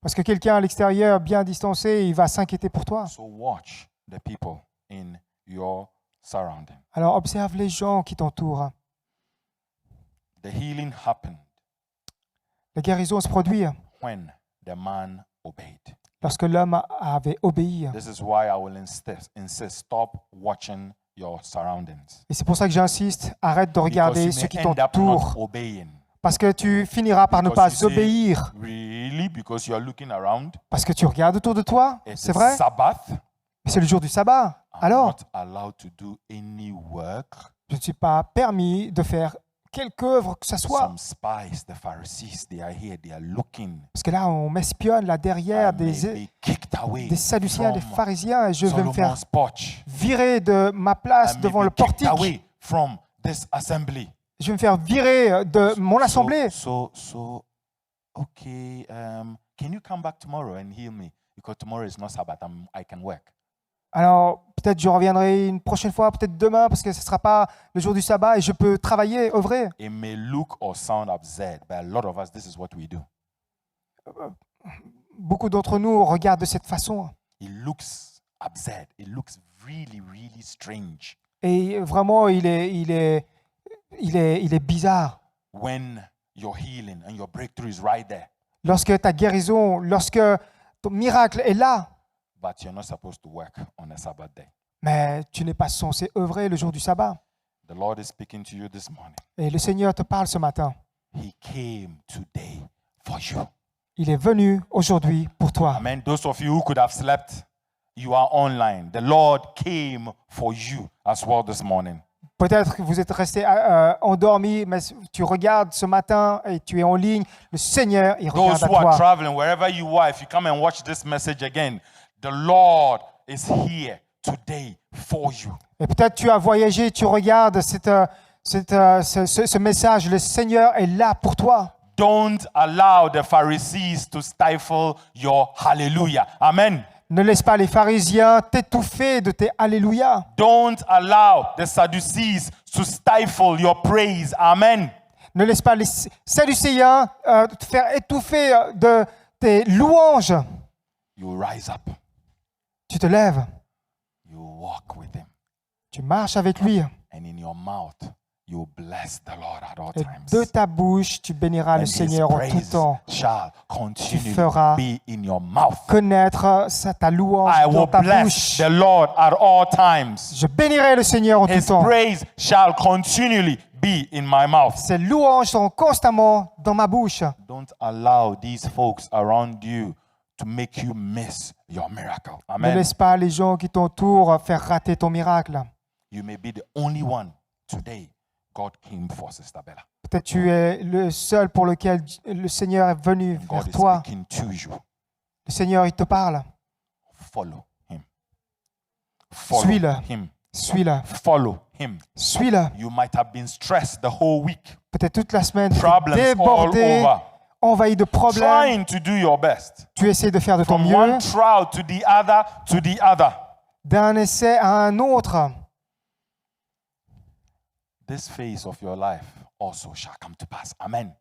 Parce que quelqu'un à l'extérieur, bien distancé, il va s'inquiéter pour toi. So watch the people in your surrounding. Alors observe les gens qui t'entourent. The healing happened La guérison se produit when the man obeyed. lorsque l'homme avait obéi. This is why I will insist stop watching your surroundings. Et c'est pour ça que j'insiste, arrête de Because regarder you ceux may qui end up t'entourent. not obeying. Parce que tu finiras par ne Because pas you say, obéir. Really? Because you are looking around. Parce que tu regardes autour de toi, It's c'est vrai, Sabbath. mais c'est le jour du sabbat. I'm Alors, not allowed to do any work. je ne suis pas permis de faire quelque œuvre que ce soit. Some spies, the Pharisees, they are here. They are looking. Parce que là, on m'espionne là derrière I may des be kicked away Sadduciens, des from pharisiens, et je vais me faire Solomon's porch. virer de ma I place may devant be le kicked portique. away from this assembly. Je vais me faire virer de mon assemblée. So, okay. Can you come back tomorrow and heal me? Because tomorrow is not Sabbath. I can work. Alors, peut-être je reviendrai une prochaine fois, peut-être demain, parce que ce ne sera pas le jour du sabbat et je peux travailler, œuvrer. It may look or sound absurd, but a lot of us, this is what we do. Beaucoup d'entre nous regardent de cette façon. It looks absurd. It looks really, really strange Et vraiment, il est bizarre. when your healing and your breakthrough is right there, Lorsque ta guérison, lorsque ton miracle est là, but you're not supposed to work on a Sabbath day. mais tu n'es pas censé œuvrer le jour du sabbat. The Lord is speaking to you this morning. Et le Seigneur te parle ce matin. He came today for you. Il est venu aujourd'hui pour toi. Amen. Those of you who could have slept, you are online. The Lord came for you as well this morning. Peut-être que vous êtes resté endormi, mais tu regardes ce matin et tu es en ligne. Le Seigneur, il Those regarde à who are toi. traveling, wherever you are, if you come and watch this message again, the Lord is here today for you. Et peut-être tu as voyagé, tu regardes ce message. Le Seigneur est là pour toi. Don't allow the Pharisees to stifle your hallelujah. Amen. Ne laisse pas les pharisiens t'étouffer de tes alléluia. Don't allow the Sadducees to stifle your praise. Amen. Ne laisse pas les sadducéens te faire étouffer de tes louanges. You rise up. Tu te lèves, You walk with him. tu marches avec lui. And in your mouth, you bless the Lord at all Et times. de ta bouche, tu béniras le And his Seigneur en tout praise temps. shall continually feras be in your mouth. Connaître ta louange I dans will ta bless bouche. the Lord at all times. Je bénirai le Seigneur en tout His temps. praise shall continually be in my mouth. Ces louanges seront constamment dans ma bouche. Don't allow these folks around you to make you miss your miracle. Ne Amen. laisse pas les gens qui t'entourent faire rater ton miracle. You may be the only one today God came for, Sister Bella. Peut-être tu es le seul pour lequel le Seigneur est venu And God vers is toi. speaking to you. Le Seigneur, il te parle. Follow him. Follow Suis-le. him. Suis-le. Follow him. Suis-le. You might have been stressed the whole week. Peut-être toute la semaine, tu es Problems all débordé, over. envahi de problèmes. Trying to do your best. Tu essaies de faire de ton From mieux, one trial to the other to the other. d'un essai à un autre. This phase of your life also shall come to pass. Amen.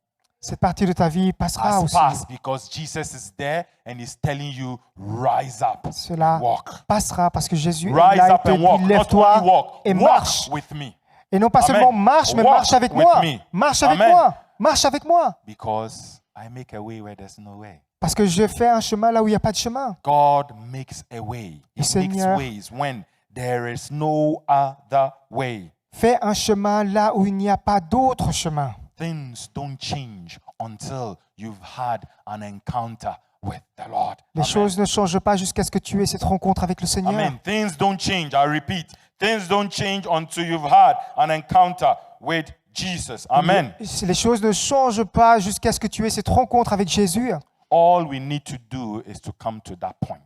Cette partie de ta vie passera Has aussi. passed because Jesus is there and he's telling you, rise up, Cela walk. passera parce que Jésus il Rise a up été and dit, walk. Not lève-toi only walk, et walk marche. with me. Et non pas Amen. seulement marche, mais Walk marche avec with moi. me. Marche avec Amen. moi. Marche avec moi. Because I make a way where there's no way. Parce que je fais un chemin là où il n'y a pas de chemin. God makes a way. He Le Seigneur makes ways when there is no other way. Fais un chemin là où il n'y a pas d'autre chemin. Things don't change until you've had an encounter with the Lord. Les Amen. choses ne changent pas jusqu'à ce que tu aies cette rencontre avec le Seigneur. Amen. Things don't change. I repeat. Things don't change until you've had an encounter with Jesus. Amen. Les choses ne changent pas jusqu'à ce que tu aies cette rencontre avec Jésus. All we need to do is to come to that point.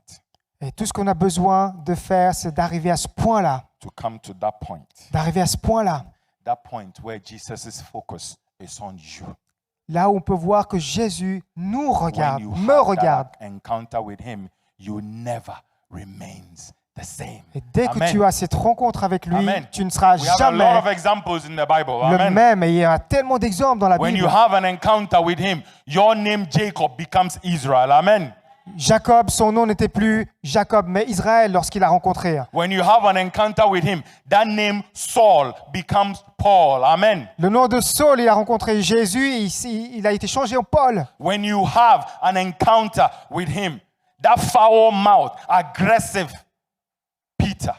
Et tout ce qu'on a besoin de faire, c'est d'arriver à ce point-là. To come to that point. D'arriver à ce point-là. That point where Jesus' focus is on you. Là où on peut voir que Jésus nous regarde, When you me have regarde. that encounter with him, you never remains the same. Et dès que Amen. tu as cette rencontre avec lui, Amen. tu ne seras We have a lot of jamais examples in the Bible. le Amen. même. Et il y a tellement d'exemples dans la When you Bible. have an encounter with him, your name Jacob becomes Israel. Amen. Jacob, son nom n'était plus Jacob, mais Israël lorsqu'il l'a rencontré. When you have an encounter with him, that name Saul becomes Paul. Amen. Le nom de Saul, il a rencontré Jésus, il a été changé en Paul. When you have an encounter with him, that foul mouth, aggressive Peter,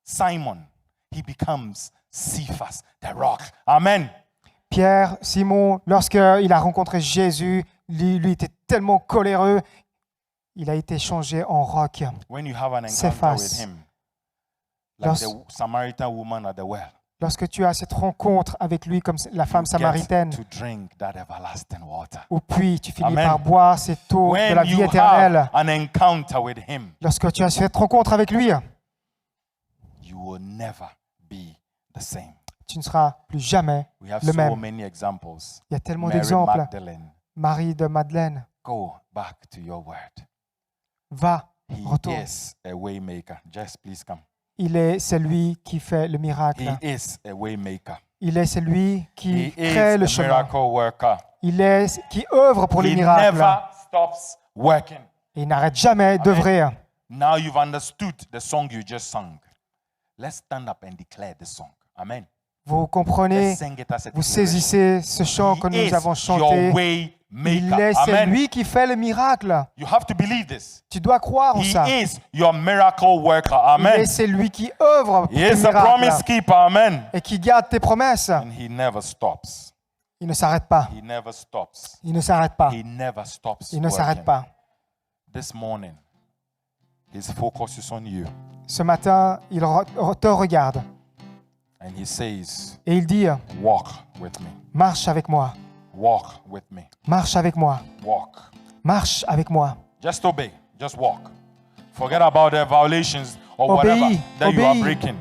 Simon, he becomes Cephas, the rock. Amen. Pierre, Simon, lorsqu'il a rencontré Jésus, lui était tellement coléreux, il a été changé en roc. When you have an encounter Cephas. with him, like Lors- the Samaritan woman at the well, Lorsque tu as cette rencontre avec lui comme la femme you samaritaine, get to drink that everlasting water. ou puis tu finis Amen. par boire cette eau de la When vie you éternelle, have an encounter with him, lorsque tu as cette rencontre avec lui, you will never be the same. tu ne seras plus jamais We have le so même. many examples. Il y a tellement Mary d'exemples. Magdalene, Marie de Madeleine, go back to your word. va, He retourne. is a way maker. Just please come. Il est celui qui fait le miracle. He is a way maker. Il est celui qui He crée le is a chemin. miracle worker. Il est qui œuvre pour les He miracles. never stops working. Et il n'arrête jamais d'œuvrer. Now you've understood the song you just sang. Let's stand up and declare the song. Amen. Vous comprenez, Let's sing it as a vous declaration. saisissez ce chant que He nous is avons your chanté. way Il maker. est, c'est Amen. lui qui fait le miracle. You have to believe this. Tu dois croire en He ça. is your miracle worker. Il Amen. est, c'est lui qui œuvre pour He tes is a promise miracles keeper. Amen. et qui garde tes promesses. And he never stops. Il ne s'arrête pas. He never stops. Il ne s'arrête pas. He never stops. Il ne s'arrête working. pas. This morning, his focus is on you. Ce matin, il te regarde And he says, et il dit, walk with me. marche avec moi, Walk with me. marche avec moi, Walk. marche avec moi. Just obey. Just walk. Forget about the violations or Obéis, whatever that you are obéis. breaking.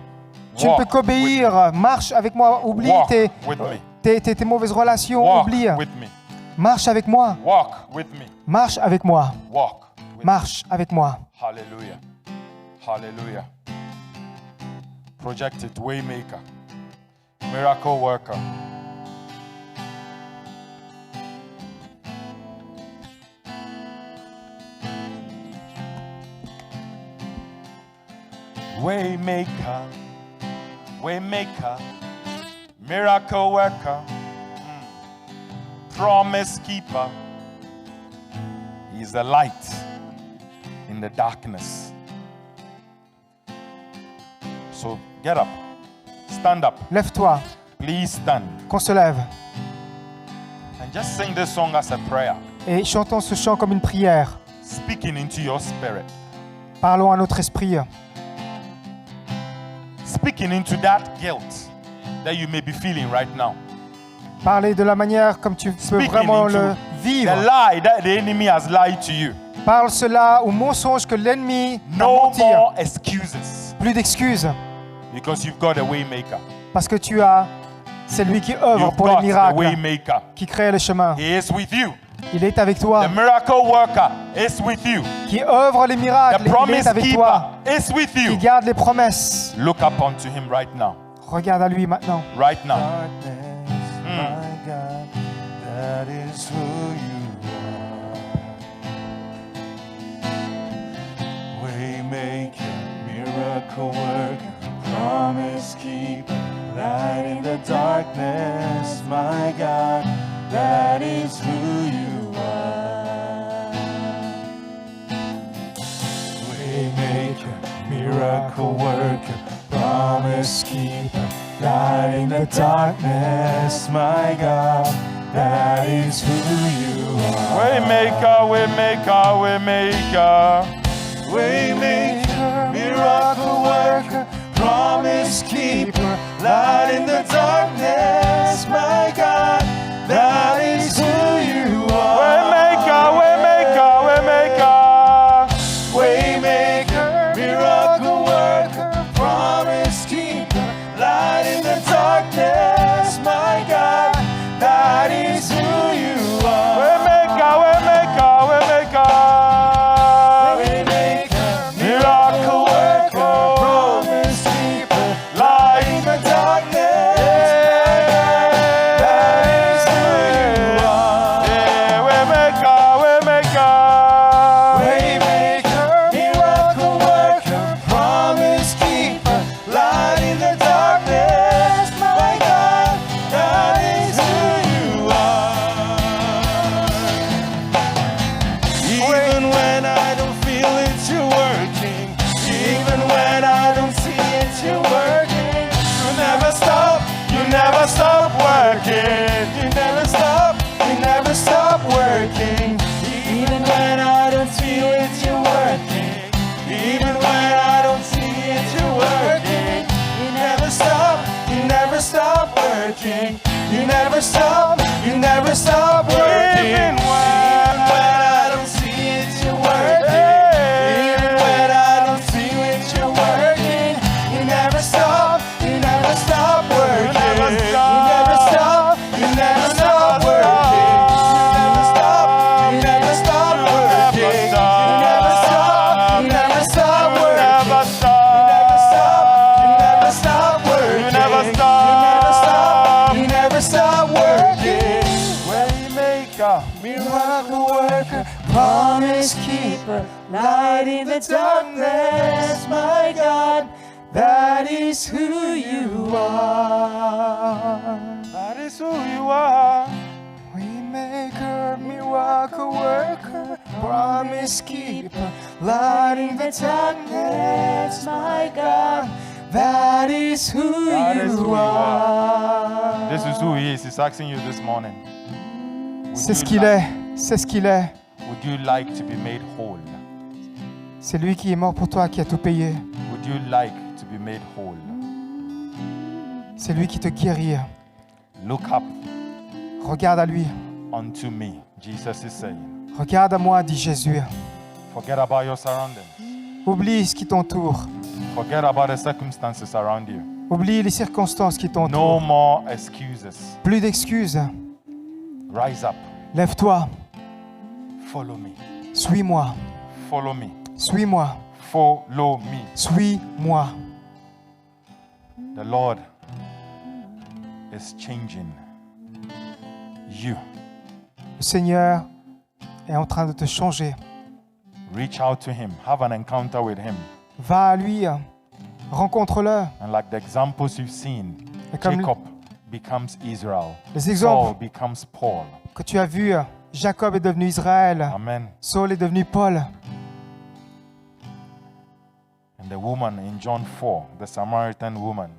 Tu ne peux Walk qu'obéir. Marche avec moi. Oublie Walk tes, with me. tes mauvaises relations. Walk Oublie. with me. Marche avec moi. Walk with me. Marche avec moi. Walk with me. Marche avec moi. Hallelujah. Hallelujah. Projected waymaker. Miracle worker. Waymaker. Waymaker. Miracle worker. Promise keeper. He's a light in the darkness. So get up. Stand up. Lève-toi. Please stand. Qu'on se lève. And just sing this song as a prayer. Et chantons ce chant comme une prière. speaking into your spirit, Parlons à notre esprit. speaking into that guilt that you may be feeling right now. Parlez de la manière comme tu peux Speaking vraiment into le the vivre. lie that the enemy has lied to you. Parle cela au mensonge que l'ennemi t'a No menti. more excuses, Plus d'excuses, because you've got a way maker. parce que tu as celui qui œuvre You've pour les got a miracles, way maker. qui crée le chemin. He is with you. Il est avec toi. The miracle worker is with you. Qui œuvre les The miracles, il promise est avec toi. keeper is with Qui you. garde les promesses. Look up unto him right now. Regarde à lui maintenant. Right now. Darkness, my God, that is who you are. Waymaker, miracle worker, promise keeper, light in the darkness, my God, that is who you are. Waymaker, miracle worker, promise keeper, light in the darkness, my God, that is who you are. Waymaker, waymaker, waymaker. Waymaker, miracle worker, promise keeper, light in the darkness, my God, that is who you are. Waymaker, waymaker, waymaker. Waymaker, miracle worker, promise keeper, light in the darkness, my God, that is who you are. Waymaker, waymaker, waymaker. Waymaker, Miracle worker, promise keeper, light in the darkness, that is who you are. Yeah, waymaker, waymaker. Waymaker, miracle worker, promise keeper, light in the darkness, my God, that is who you are. Even when I don't feel it, you're working. Even when I don't see it, you're working. You never stop, you never stop working. You never stop, you never stop working. Even when I don't feel it, you're working. Even when I don't see it, you're working. You never stop, you never stop working. You never stop, you never stop working. Even when I don't see it, you're working. Even when I don't feel it, you're working. You never stop, you never stop working. never You stop. never stop, you never stop working. You never stop, you never stop working. You never stop, you never stop working. Never stop. You never stop working. You never You stop. never stop, you never stop working. Waymaker, Miracle worker, promise keeper, light in the darkness, my God, that is who you are. that is who you are. Waymaker, miracle worker, promise keeper, light in the darkness, my God, that is who That is who you you are. This is who he is. He's asking you this morning. Would C'est ce you qu'il like- est. C'est ce qu'il est. Would you like to be made whole? C'est lui qui est mort pour toi, qui a tout payé. Would you like to be made whole? C'est lui qui te guérit. Look up Regarde à lui. unto me, Jesus is saying. Regarde à moi, dit Jésus. Forget about your surroundings. Oublie ce qui t'entoure. Forget about the circumstances around you. Oublie les circonstances qui No t'entourent. more excuses. Plus d'excuses. Rise up. Lève-toi. Follow me. Suis-moi. Follow me. Suis-moi. Follow me. Suis-moi. The Lord is changing you. Le Seigneur est en train de te changer. Reach out to him. Have an encounter with him. Va à lui. Rencontre-le. And like the examples you've seen, Et comme Jacob becomes Israel. les Saul exemples becomes Paul. que tu as vus, Jacob est devenu Israël. Amen. Saul est devenu Paul. And the woman in John 4, the Samaritan woman,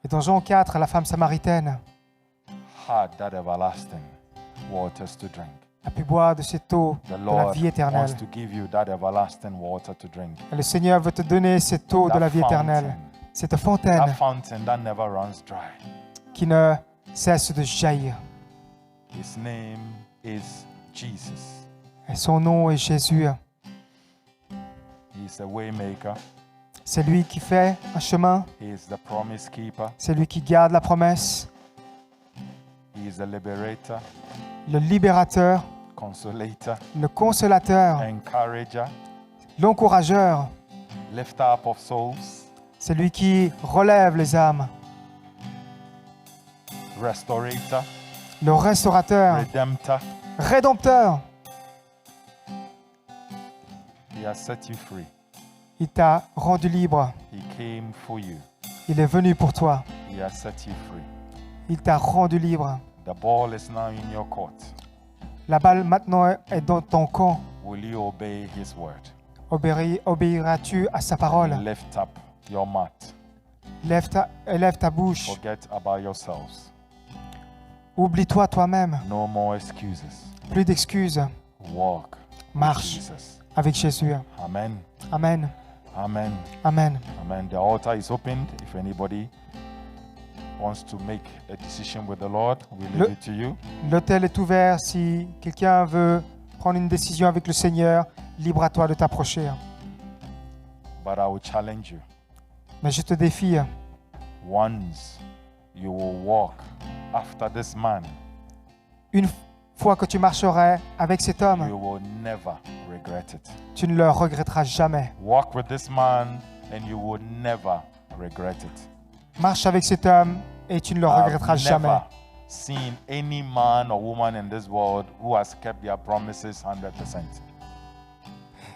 Et dans Jean 4, la femme samaritaine had that everlasting waters to drink. a pu boire de cette eau The de la Lord vie éternelle. wants to give you that everlasting water to drink. Et le Seigneur veut te donner cette eau de la vie éternelle, cette fontaine That fountain that never runs dry. qui ne cesse de jaillir. His name is Jesus. Et son nom est Jésus. He is a way maker. C'est lui qui fait un chemin, He is the promise keeper. c'est lui qui garde la promesse, He is the liberator, le libérateur, consolator, le consolateur, encourager, l'encourageur. lifter up of souls, C'est lui qui relève les âmes, restorator, le restaurateur, redemptor. rédempteur. He has set you free. Il t'a rendu libre. He came for you. Il est venu pour toi. He has set you free. Il t'a rendu libre. The ball is now in your court. La balle maintenant est dans ton camp. Will you obey his word? Obéiras-tu à sa parole? Lift up your mat. Élève ta bouche. Forget about yourselves. Oublie-toi toi-même. No more excuses. Plus d'excuses. Walk with Marche Jesus. avec Jésus. Amen. Amen. Amen. Amen. Amen. The altar is opened. If anybody wants to make a decision with the Lord, we leave it to you. L'autel est ouvert. Si quelqu'un veut prendre une décision avec le Seigneur, libre à toi de t'approcher. But I will challenge you. Mais je te défie. Once you will walk after this man, Une fois que tu marcherais avec cet homme, you will never regret it. tu ne le regretteras jamais. Walk with this man and you will never regret it. Marche avec cet homme et tu ne le regretteras I've jamais. never seen any man or woman in this world who has kept their promises 100%.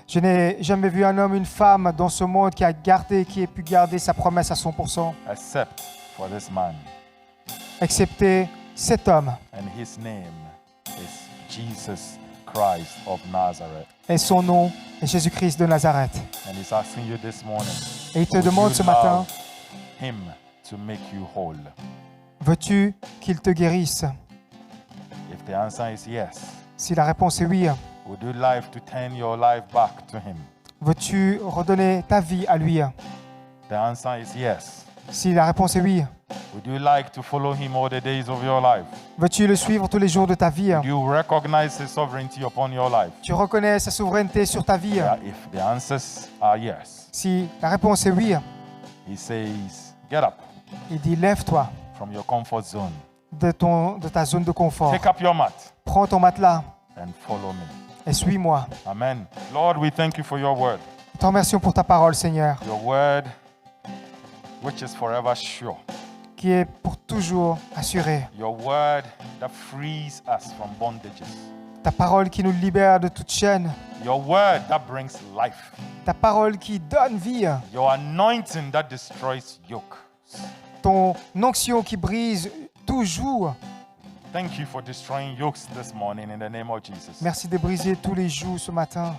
Je n'ai jamais vu un homme, une femme dans ce monde qui a pu garder sa promesse à 100%, Except for this man. excepté cet homme. And his name is Jesus Christ of Nazareth. Et son nom est Jésus-Christ de Nazareth. And he's asking you this morning, Et il te would demande you ce matin, love him to make you whole? veux-tu qu'il te guérisse? If the answer is yes, Si la réponse est oui, would you like to turn your life back to him? veux-tu redonner ta vie à lui? The answer is yes. Si la réponse est oui, Would you like to follow him all the days of your life? veux-tu le suivre tous les jours de ta vie? Do you recognize his sovereignty upon your life? Tu reconnais sa souveraineté sur ta vie? Yeah, if the answers are yes, Si la réponse est oui, he says, get up il dit lève-toi from your comfort zone. de ta zone de confort. Take up your mat Prends ton matelas and follow me. et suis-moi. Amen. Lord, we thank you for your word. Nous te remercions pour ta parole, Seigneur, Your word, which is forever sure. qui est pour toujours assurée. Your word that frees us from bondages. Ta parole qui nous libère de toute chaîne. Your word that brings life. Ta parole qui donne vie. Your anointing that destroys yokes. Ton onction qui brise tout joug. Thank you for destroying yokes this morning in the name of Jesus. Merci de briser tous les jougs ce matin.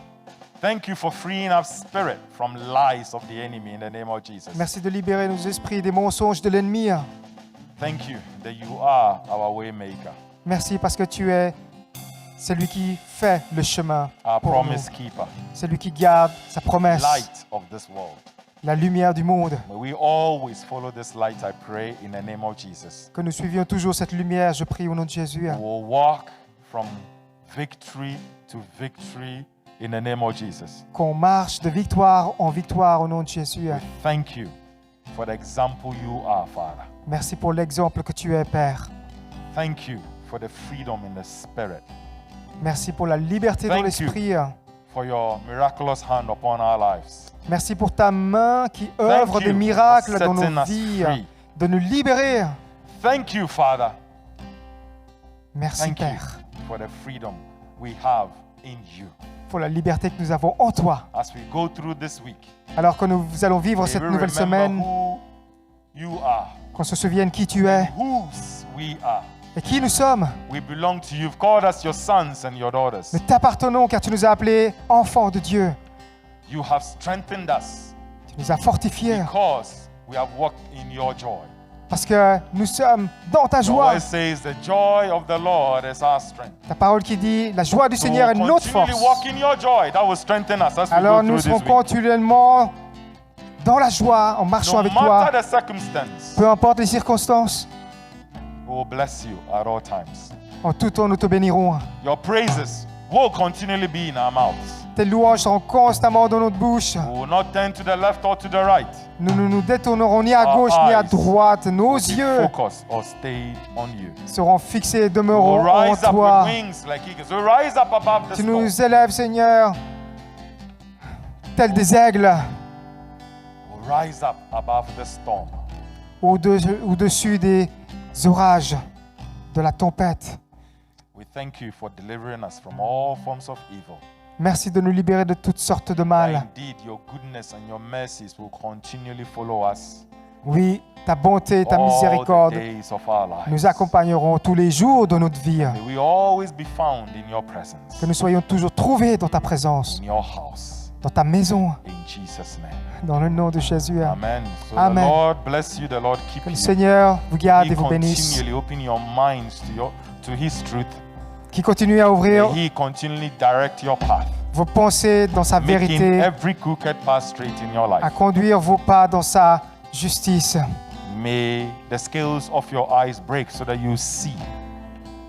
Thank you for freeing our spirit from lies of the enemy in the name of Jesus. Merci de libérer nos esprits des mensonges de l'ennemi. Thank you that you are our way maker, Merci parce que tu es celui qui fait le chemin our pour nous. promise keeper, Celui qui garde sa promesse, light of this world. la lumière du monde. May we always follow this light, I pray, in the name of Jesus. Que nous suivions toujours cette lumière, je prie au nom de Jésus. We will walk from victory to victory in the name of Jesus. Qu'on marche de victoire en victoire au nom de Jésus. Thank you for the example you are, Father. Merci pour l'exemple que tu es, Père. Thank you for the freedom in the spirit, Merci pour la liberté dans Thank l'esprit. for your miraculous hand upon our lives. Merci pour ta main qui œuvre Thank des you miracles for dans setting nos us vies, free. de nous libérer. Thank you, Father. Merci, Thank you Père, for the freedom we have in you. pour la liberté que nous avons en toi. As we go through this week, Alors que nous allons vivre may cette we nouvelle remember semaine, who you are, qu'on se souvienne qui tu es whose we are. et qui nous sommes. We belong to you. You've called us your sons and your daughters. Nous t'appartenons car tu nous as appelés enfants de Dieu. You have strengthened us Tu nous as fortifiés because we have walked in your joy. Parce que nous sommes dans ta The joie. word says the joy of the Lord is our strength. Ta parole qui dit, la joie du So Seigneur est we'll notre continually force. walk in your joy. That will strengthen us as we Alors go nous through serons this week. continuellement dans la joie, en marchant No avec toi. matter the circumstance, Peu importe les circonstances, we will bless you at all times. en tout temps nous te bénirons. Your praises will continually be in our mouths. Tes louanges seront constamment dans notre bouche. We will not turn to the left or to the right. Nous ne nous détournerons ni à Our gauche ni à eyes droite. Nos Be yeux focused or stayed on you. seront fixés et We will demeureront en rise up toi. with wings like eagles. We will rise up above the Tu storm. nous élèves, Seigneur, tels des aigles, We will rise up above the storm. au-dessus des orages, de la tempête. We thank you for delivering us from all forms of evil. Merci de nous libérer de toutes sortes de mal. Indeed, your goodness and your mercies will continually follow us Oui, ta bonté, ta all the miséricorde days of our lives. nous accompagneront tous les jours de notre vie. May we always be found in your presence, Que nous soyons toujours trouvés dans ta présence, in your house, dans ta maison, in Jesus' name. dans le nom de Jésus. Amen. So Amen. the Lord bless you, the Lord keep Que le you. Seigneur vous garde He et vous bénisse. continually open your minds to His truth. Qui continue à ouvrir May He continually direct your path, vos pensées dans sa making vérité, every crooked path straight in your à life. conduire vos pas dans sa justice. May the scales of your eyes break so that you see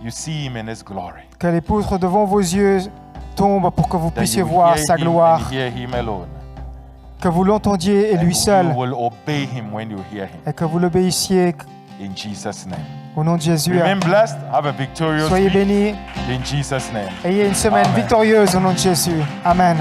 Him in His glory. Que les poutres devant vos yeux tombent pour que vous That puissiez you voir hear sa Him gloire, and hear Him alone. que vous l'entendiez et And lui seul, you will obey Him when you hear Him. et que vous l'obéissiez In Jesus' name. au nom de Jésus. Remain blessed. Have a victorious Soyez week. bénis, In Jesus' name. ayez une semaine Amen. victorieuse au nom de Jésus. Amen.